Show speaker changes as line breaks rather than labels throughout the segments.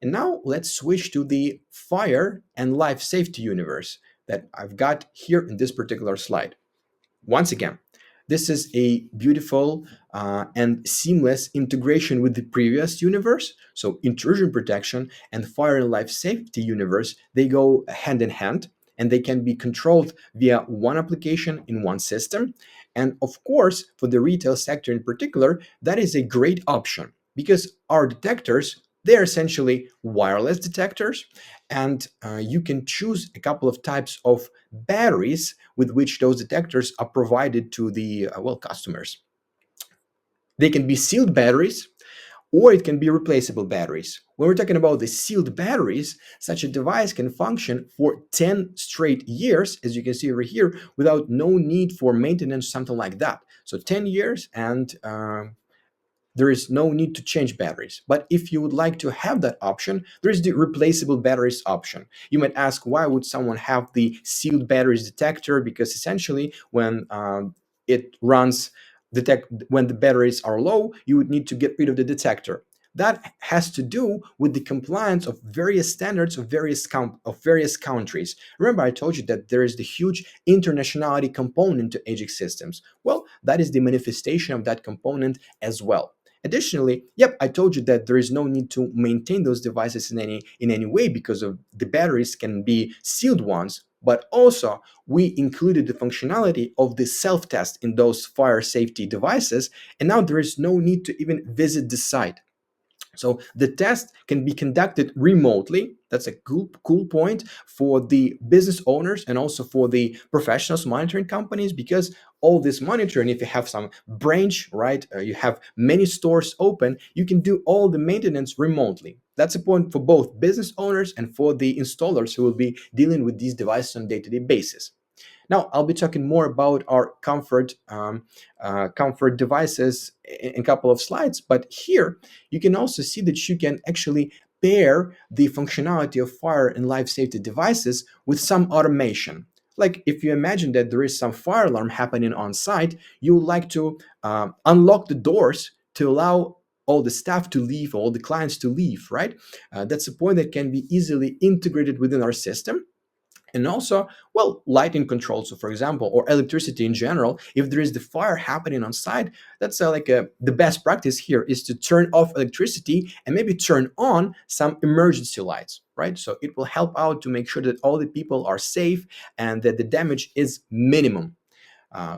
And now let's switch to the fire and life safety universe that I've got here in this particular slide. Once again, this is a beautiful and seamless integration with the previous universe. So intrusion protection and fire and life safety universe, they go hand in hand, and they can be controlled via one application in one system. And of course, for the retail sector in particular, that is a great option because our detectors, they're essentially wireless detectors, and you can choose a couple of types of batteries with which those detectors are provided to the customers. They can be sealed batteries, or it can be replaceable batteries. When we're talking about the sealed batteries, such a device can function for 10 straight years, as you can see over here, without no need for maintenance, something like that. So 10 years, and there is no need to change batteries. But if you would like to have that option, there is the replaceable batteries option. You might ask, why would someone have the sealed batteries detector? Because essentially, when it runs detect when the batteries are low, you would need to get rid of the detector. That has to do with the compliance of various standards of various countries. Remember, I told you that there is the huge internationality component to Ajax Systems. Well, that is the manifestation of that component as well. Additionally, yep, I told you that there is no need to maintain those devices in any way because of the batteries can be sealed ones, but also we included the functionality of the self-test in those fire safety devices, and now there is no need to even visit the site. So the test can be conducted remotely. That's a cool point for the business owners and also for the professionals monitoring companies, because all this monitoring, if you have some branch, right, you have many stores open, you can do all the maintenance remotely. That's a point for both business owners and for the installers who will be dealing with these devices on a day-to-day basis. Now, I'll be talking more about our comfort devices in a couple of slides, but here you can also see that you can actually pair the functionality of fire and life safety devices with some automation. Like if you imagine that there is some fire alarm happening on site, you would like to unlock the doors to allow all the staff to leave, all the clients to leave, right? That's a point that can be easily integrated within our system. And also, well, lighting control. So for example, or electricity in general, if there is the fire happening on site, that's the best practice here is to turn off electricity and maybe turn on some emergency lights, right? So it will help out to make sure that all the people are safe and that the damage is minimum.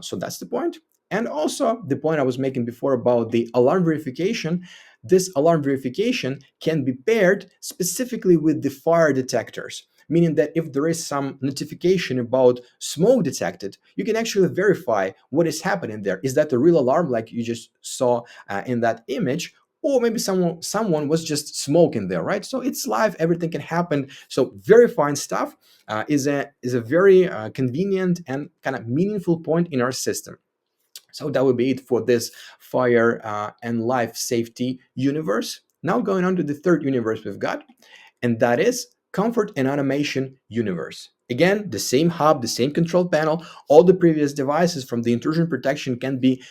So that's the point. And also the point I was making before about the alarm verification. This alarm verification can be paired specifically with the fire detectors, meaning that if there is some notification about smoke detected, you can actually verify what is happening there. Is that the real alarm like you just saw in that image? Or maybe someone was just smoking there, right? So it's live, everything can happen. So verifying stuff is a very convenient and kind of meaningful point in our system. So that would be it for this fire and life safety universe. Now going on to the third universe we've got, and that is comfort and automation universe. Again, the same hub, the same control panel, all the previous devices from the intrusion protection can be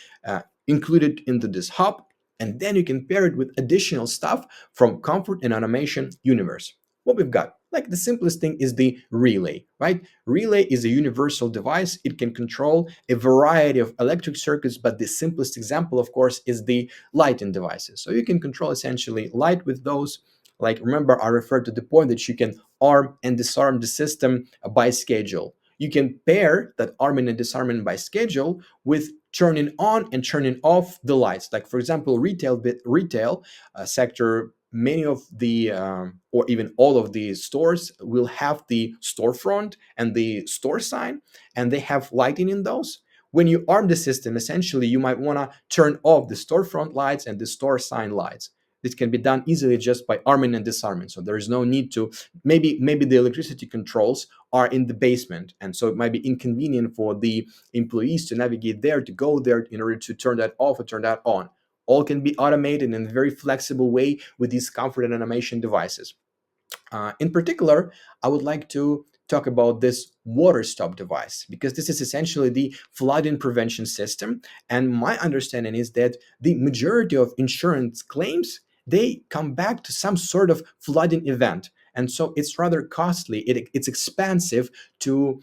included into this hub, and then you can pair it with additional stuff from comfort and automation universe. What we've got, like the simplest thing is the relay, right? Relay is a universal device. It can control a variety of electric circuits, but the simplest example, of course, is the lighting devices. So you can control essentially light with those. Like remember, I referred to the point that you can arm and disarm the system by schedule. You can pair that arming and disarming by schedule with turning on and turning off the lights. Like for example, retail sector, many of the or even all of the stores will have the storefront and the store sign, and they have lighting in those. When you arm the system, essentially you might want to turn off the storefront lights and the store sign lights. This can be done easily just by arming and disarming. So there is no need to, maybe the electricity controls are in the basement, and so it might be inconvenient for the employees to navigate there, to go there in order to turn that off or turn that on. All can be automated in a very flexible way with these comfort and automation devices. In particular, I would like to talk about this water stop device because this is essentially the flooding prevention system. And my understanding is that the majority of insurance claims, they come back to some sort of flooding event. And so it's rather costly. It's expensive to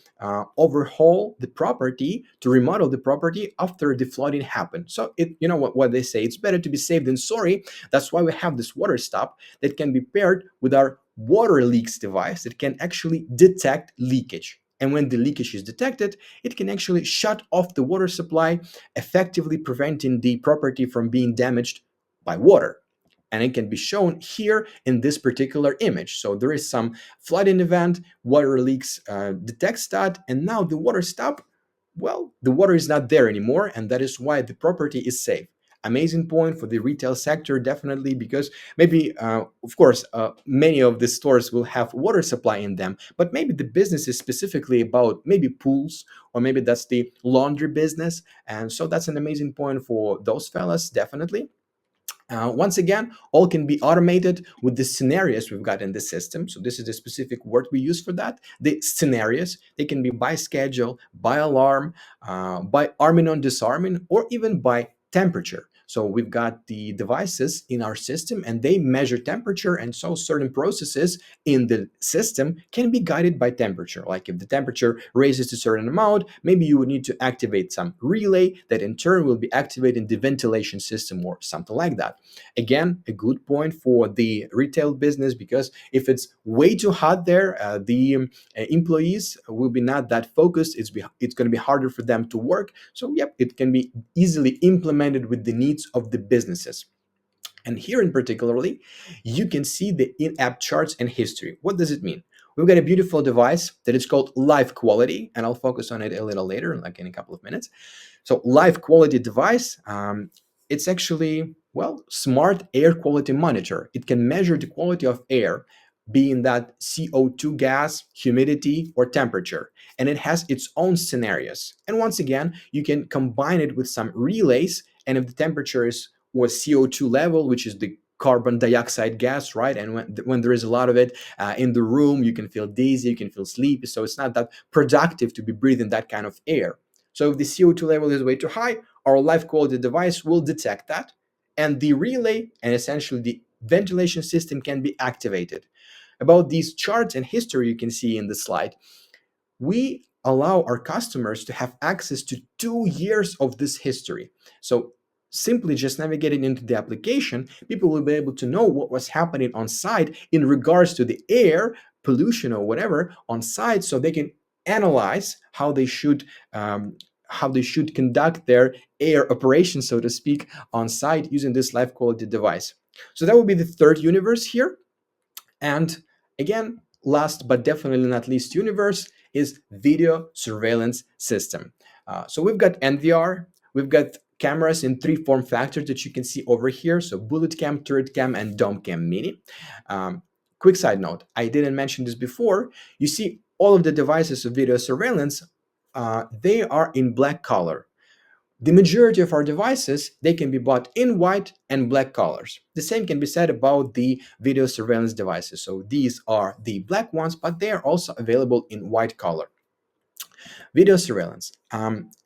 overhaul the property, to remodel the property after the flooding happened. So you know what they say, it's better to be safe than sorry. That's why we have this water stop that can be paired with our water leaks device that can actually detect leakage. And when the leakage is detected, it can actually shut off the water supply, effectively preventing the property from being damaged by water. And it can be shown here in this particular image. So there is some flooding event, water leaks detects that, and now the water stop, well, the water is not there anymore, and that is why the property is safe. Amazing point for the retail sector, definitely, because maybe, of course, many of the stores will have water supply in them, but maybe the business is specifically about maybe pools, or maybe that's the laundry business. And so that's an amazing point for those fellas, definitely. Once again, all can be automated with the scenarios we've got in the system. So this is the specific word we use for that. The scenarios, they can be by schedule, by alarm, by arming on disarming, or even by temperature. So we've got the devices in our system and they measure temperature, and so certain processes in the system can be guided by temperature. Like if the temperature raises to a certain amount, maybe you would need to activate some relay that in turn will be activating the ventilation system or something like that. Again, a good point for the retail business, because if it's way too hot there, the employees will be not that focused. It's going to be harder for them to work. So yep, it can be easily implemented with the needs of the businesses. And here in particularly, you can see the in-app charts and history. What does it mean? We've got a beautiful device that is called Live Quality, and I'll focus on it a little later, like in a couple of minutes. So Live Quality device, it's actually, well, smart air quality monitor. It can measure the quality of air, being that CO2 gas, humidity, or temperature. And it has its own scenarios. And once again, you can combine it with some relays. And if the temperature is was CO2 level, which is the carbon dioxide gas, right? And when there is a lot of it in the room, you can feel dizzy, you can feel sleepy. So it's not that productive to be breathing that kind of air. So if the CO2 level is way too high, our life quality device will detect that, and the relay and essentially the ventilation system can be activated. About these charts and history you can see in the slide, we allow our customers to have access to 2 years of this history. So simply just navigating into the application, people will be able to know what was happening on site in regards to the air pollution or whatever on site, so they can analyze how they should conduct their air operations, so to speak, on site using this life quality device. So that would be the third universe here. And again, last but definitely not least universe is video surveillance system. So we've got NVR, we've got cameras in three form factors that you can see over here. So bullet cam, turret cam, and dome cam mini. Quick side note, I didn't mention this before. You see all of the devices of video surveillance, they are in black color. The majority of our devices, they can be bought in white and black colors. The same can be said about the video surveillance devices. So these are the black ones, but they are also available in white color. Video surveillance.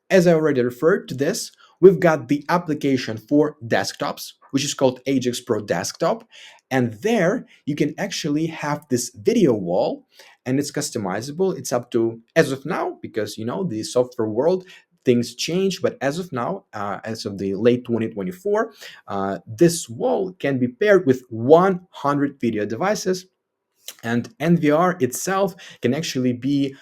As I already referred to this, we've got the application for desktops, which is called Ajax Pro Desktop. And there you can actually have this video wall, and it's customizable. It's up to, as of now, because you know, the software world, things change, but as of now, as of the late 2024, this wall can be paired with 100 video devices, and NVR itself can actually be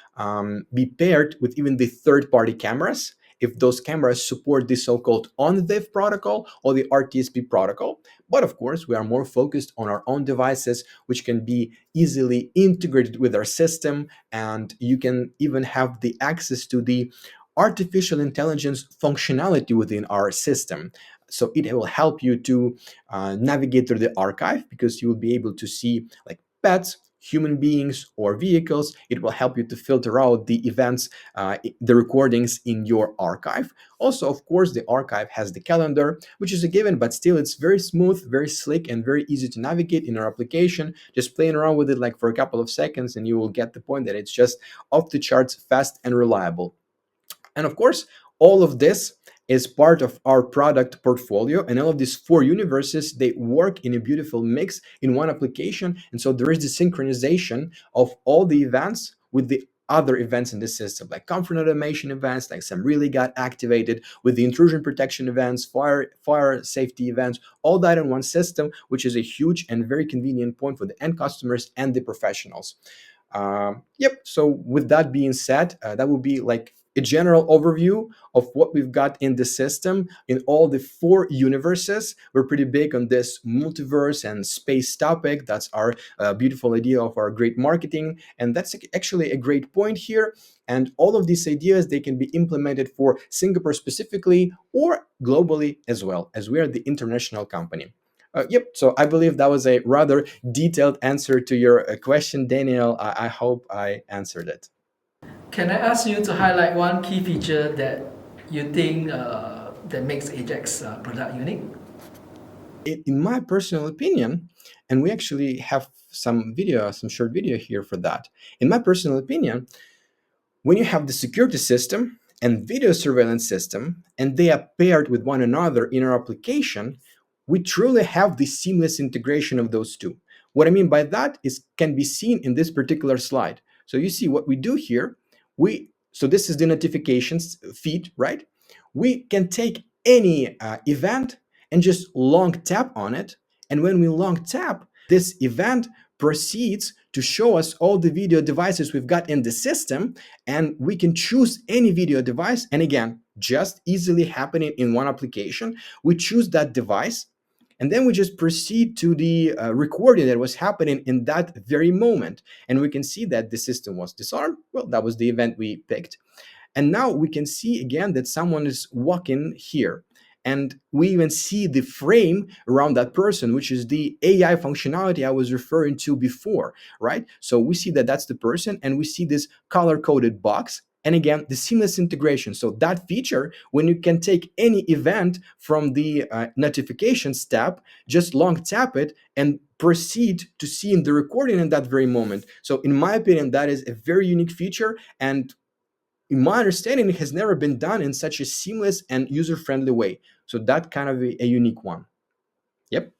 paired with even the third-party cameras if those cameras support the so-called on-VIF protocol or the RTSP protocol. But of course, we are more focused on our own devices, which can be easily integrated with our system, and you can even have the access to the artificial intelligence functionality within our system. So it will help you to navigate through the archive, because you will be able to see like pets, human beings, or vehicles. It will help you to filter out the events, the recordings in your archive. Also, of course, the archive has the calendar, which is a given, but still it's very smooth, very slick, and very easy to navigate in our application. Just playing around with it like for a couple of seconds and you will get the point that it's just off the charts fast and reliable. And of course, all of this is part of our product portfolio, and all of these four universes, they work in a beautiful mix in one application. And so there is the synchronization of all the events with the other events in the system, like comfort automation events, like some really got activated with the intrusion protection events, fire safety events, all that in one system, which is a huge and very convenient point for the end customers and the professionals. Yep. So with that being said, that would be like a general overview of what we've got in the system in all the four universes. We're pretty big on this multiverse and space topic. That's our beautiful idea of our great marketing, and that's actually a great point here. And all of these ideas, they can be implemented for Singapore specifically or globally as well, as we are the international company. Yep. So I believe that was a rather detailed answer to your question, Daniel. I hope I answered it.
Can I ask you to highlight one key feature that you think that makes Ajax product unique?
In my personal opinion, and we actually have some video, some short video here for that. In my personal opinion, when you have the security system and video surveillance system, and they are paired with one another in our application, we truly have the seamless integration of those two. What I mean by that is can be seen in this particular slide. So you see what we do here. So this is the notifications feed, right? We can take any event and just long tap on it. And when we long tap, this event proceeds to show us all the video devices we've got in the system, and we can choose any video device. And again, just easily happening in one application, we choose that device, and then we just proceed to the recording that was happening in that very moment, and we can see that the system was disarmed. Well, that was the event we picked. And now we can see again that someone is walking here. And we even see the frame around that person, which is the AI functionality I was referring to before, right? So we see that that's the person, and we see this color coded box. And again, the seamless integration. So that feature, when you can take any event from the notifications tab, just long tap it and proceed to see in the recording in that very moment. So in my opinion, that is a very unique feature, and in my understanding, it has never been done in such a seamless and user-friendly way. So that kind of a unique one. Yep.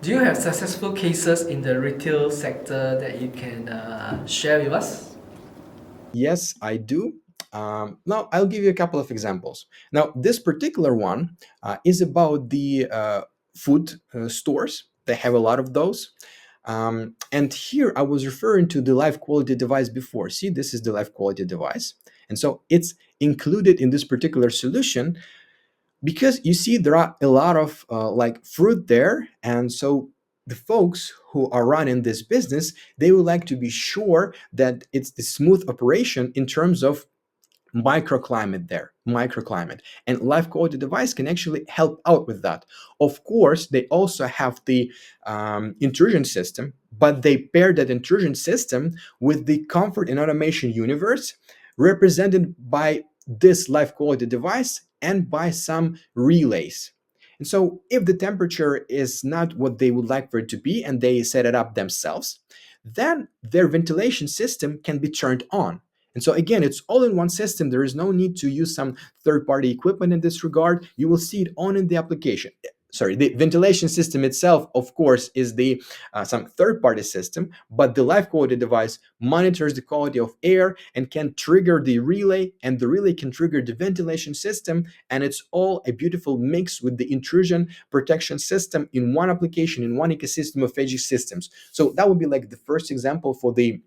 Do you have successful cases in the retail sector that you can share with us?
Yes, I do. Now, I'll give you a couple of examples. Now, this particular one is about the food stores. They have a lot of those. And here I was referring to the live quality device before. See, this is the live quality device. And so it's included in this particular solution because you see there are a lot of like fruit there, and so the folks who are running this business, they would like to be sure that it's the smooth operation in terms of microclimate, and live quality device can actually help out with that. Of course, they also have the intrusion system, but they pair that intrusion system with the comfort and automation universe represented by this live quality device and by some relays. And so if the temperature is not what they would like for it to be and they set it up themselves, then their ventilation system can be turned on. And so again, it's all in one system. There is no need to use some third-party equipment in this regard. You will see it on in the application. Sorry, the ventilation system itself, of course, is the some third-party system, but the live quality device monitors the quality of air and can trigger the relay, and the relay can trigger the ventilation system, and it's all a beautiful mix with the intrusion protection system in one application, in one ecosystem of Ajax Systems. So that would be like the first example for the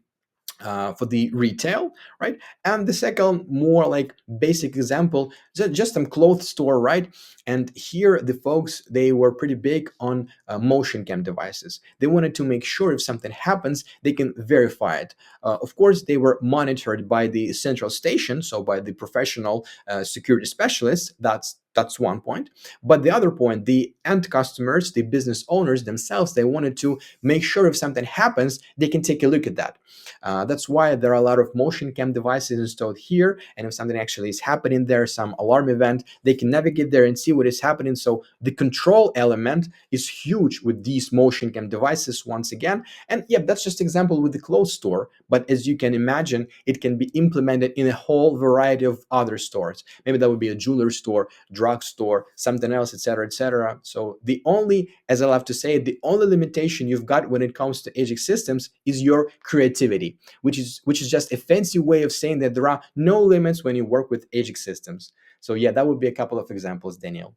retail, right? And the second, more like basic example, just some clothes store, right? And here the folks, they were pretty big on motion cam devices. They wanted to make sure if something happens, they can verify it. Of course, they were monitored by the central station, so by the professional security specialists. That's one point. But the other point, the end customers, the business owners themselves, they wanted to make sure if something happens, they can take a look at that. That's why there are a lot of motion cam devices installed here. And if something actually is happening there, some alarm event, they can navigate there and see what is happening. So the control element is huge with these motion cam devices once again. And yeah, that's just example with the clothes store. But as you can imagine, it can be implemented in a whole variety of other stores. Maybe that would be a jeweler store, drugstore, something else, etc., etc. So the only, as I love to say, the only limitation you've got when it comes to Ajax Systems is your creativity, which is just a fancy way of saying that there are no limits when you work with Ajax Systems. So yeah, that would be a couple of examples, Daniel.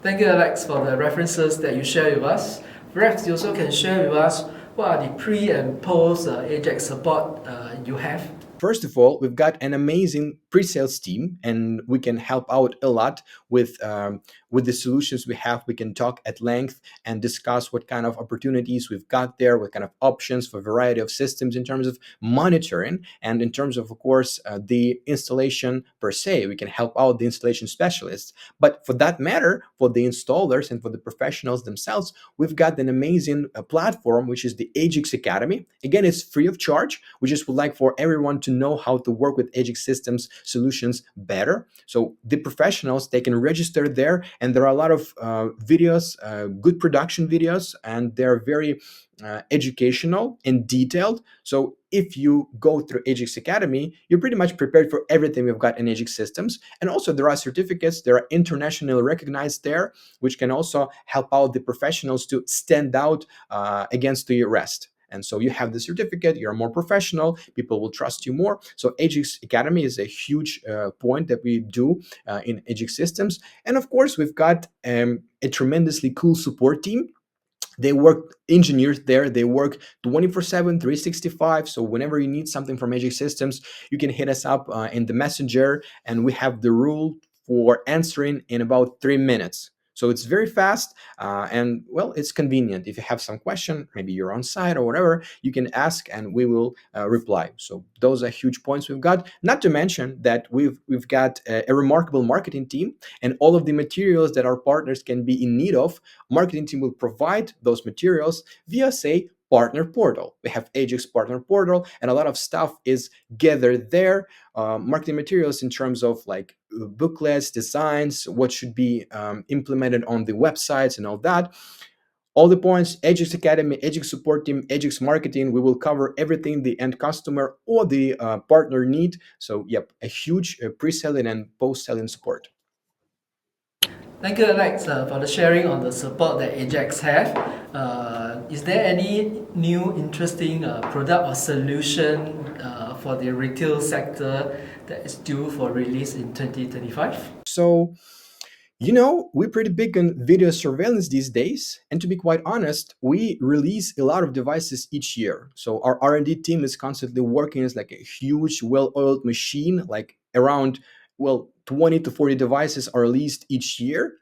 Thank you, Alex, for the references that you share with us. Perhaps you also can share with us what are the pre and post Ajax support you have.
First of all, we've got an amazing pre-sales team, and we can help out a lot with the solutions we have. We can talk at length and discuss what kind of opportunities we've got there, what kind of options for a variety of systems in terms of monitoring, and in terms of course, the installation per se. We can help out the installation specialists. But for that matter, for the installers and for the professionals themselves, we've got an amazing platform, which is the Ajax Academy. Again, it's free of charge. We just would like for everyone to know how to work with Ajax Systems solutions better. So the professionals, they can register there, and there are a lot of videos, good production videos, and they're very educational and detailed. So if you go through Ajax Academy, you're pretty much prepared for everything we've got in Ajax Systems. And also there are certificates, there are internationally recognized there, which can also help out the professionals to stand out against the rest. And so you have the certificate, you're more professional, people will trust you more. So Ajax Academy is a huge point that we do in Ajax Systems. And of course, we've got a tremendously cool support team. They work, engineers there, they work 24/7, 365. So whenever you need something from Ajax Systems, you can hit us up in the messenger, and we have the rule for answering in about 3 minutes. So it's very fast, and well, it's convenient. If you have some question, maybe you're on site or whatever, you can ask and we will reply. So those are huge points we've got. Not to mention that we've got a remarkable marketing team, and all of the materials that our partners can be in need of, marketing team will provide those materials via, say, partner portal. We have Ajax partner portal, and a lot of stuff is gathered there. Marketing materials in terms of like booklets, designs, what should be implemented on the websites, and all that. All the points: Ajax Academy, Ajax support team, Ajax marketing. We will cover everything the end customer or the partner need. So, yep, a huge pre-selling and post-selling support.
Thank you, Alex, for the sharing on the support that Ajax have. Is there any new interesting product or solution for the retail sector that is due for release in 2025?
So, we're pretty big on video surveillance these days, and to be quite honest, we release a lot of devices each year. So our R&D team is constantly working as like a huge, well-oiled machine, like around, well, 20 to 40 devices are released each year.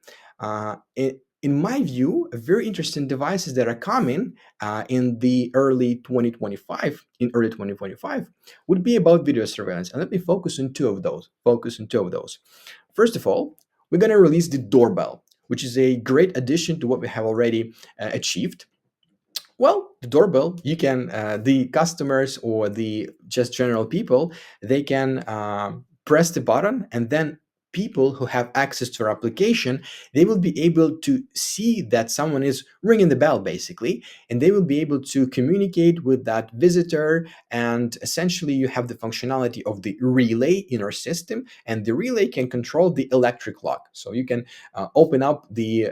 In my view, very interesting devices that are coming in early 2025 would be about video surveillance. And let me focus on two of those. First of all, we're going to release the doorbell, which is a great addition to what we have already achieved. Well, the doorbell, the customers or the just general people, they can press the button, and then people who have access to our application, they will be able to see that someone is ringing the bell, basically, and they will be able to communicate with that visitor. And essentially, you have the functionality of the relay in our system, and the relay can control the electric lock. So you can open up the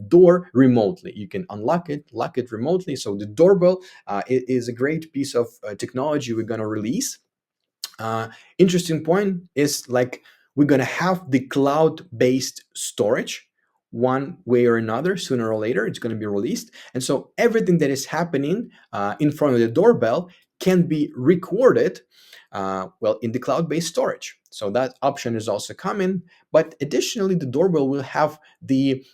door remotely. You can unlock it, lock it remotely. So the doorbell is a great piece of technology we're going to release. Interesting point is like we're going to have the cloud-based storage one way or another. Sooner or later it's going to be released, and so everything that is happening in front of the doorbell can be recorded in the cloud-based storage. So that option is also coming. But additionally, the doorbell will have the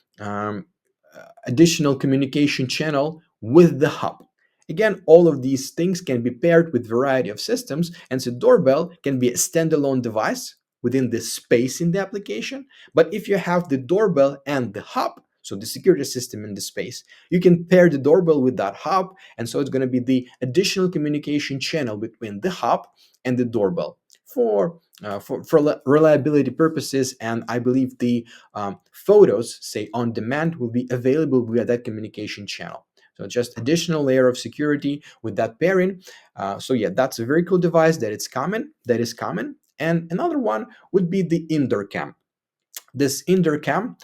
additional communication channel with the hub. Again, all of these things can be paired with variety of systems, and so doorbell can be a standalone device within the space in the application. But if you have the doorbell and the hub, so the security system in the space, you can pair the doorbell with that hub, and so it's going to be the additional communication channel between the hub and the doorbell for reliability purposes. And I believe the photos, say on demand, will be available via that communication channel. So just additional layer of security with that pairing. So yeah, that's a very cool device that is common. And another one would be the indoor cam. This indoor cam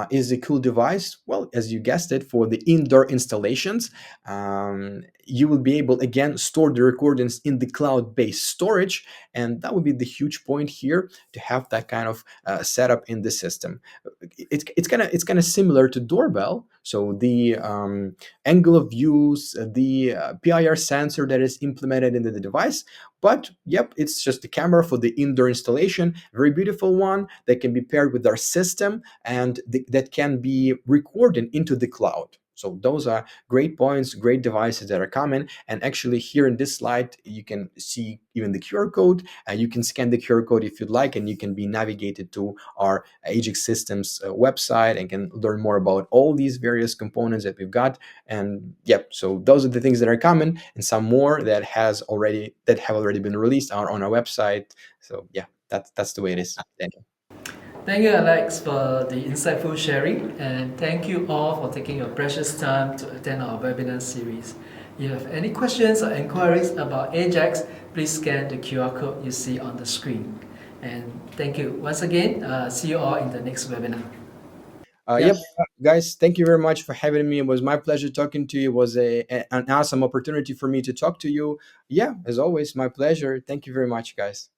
is a cool device. Well, as you guessed it, for the indoor installations, you will be able again store the recordings in the cloud-based storage, and that would be the huge point here to have that kind of setup in the system. It's kind of similar to doorbell. So the angle of views, the PIR sensor that is implemented into the device. But yep, it's just a camera for the indoor installation. Very beautiful one that can be paired with our system and that can be recorded into the cloud. So those are great points, great devices that are common. And actually, here in this slide, you can see even the QR code. You can scan the QR code if you'd like, and you can be navigated to our Ajax Systems website and can learn more about all these various components that we've got. And yep, so those are the things that are common, and some more that have already been released are on our website. So yeah, that's the way it is. Thank you.
Thank you, Alex, for the insightful sharing, and thank you all for taking your precious time to attend our webinar series. If you have any questions or inquiries about Ajax, please scan the QR code you see on the screen. And thank you once again. See you all in the next webinar.
Yep,
Yep.
guys, thank you very much for having me. It was my pleasure talking to you. It was an awesome opportunity for me to talk to you. Yeah, as always, my pleasure. Thank you very much, guys.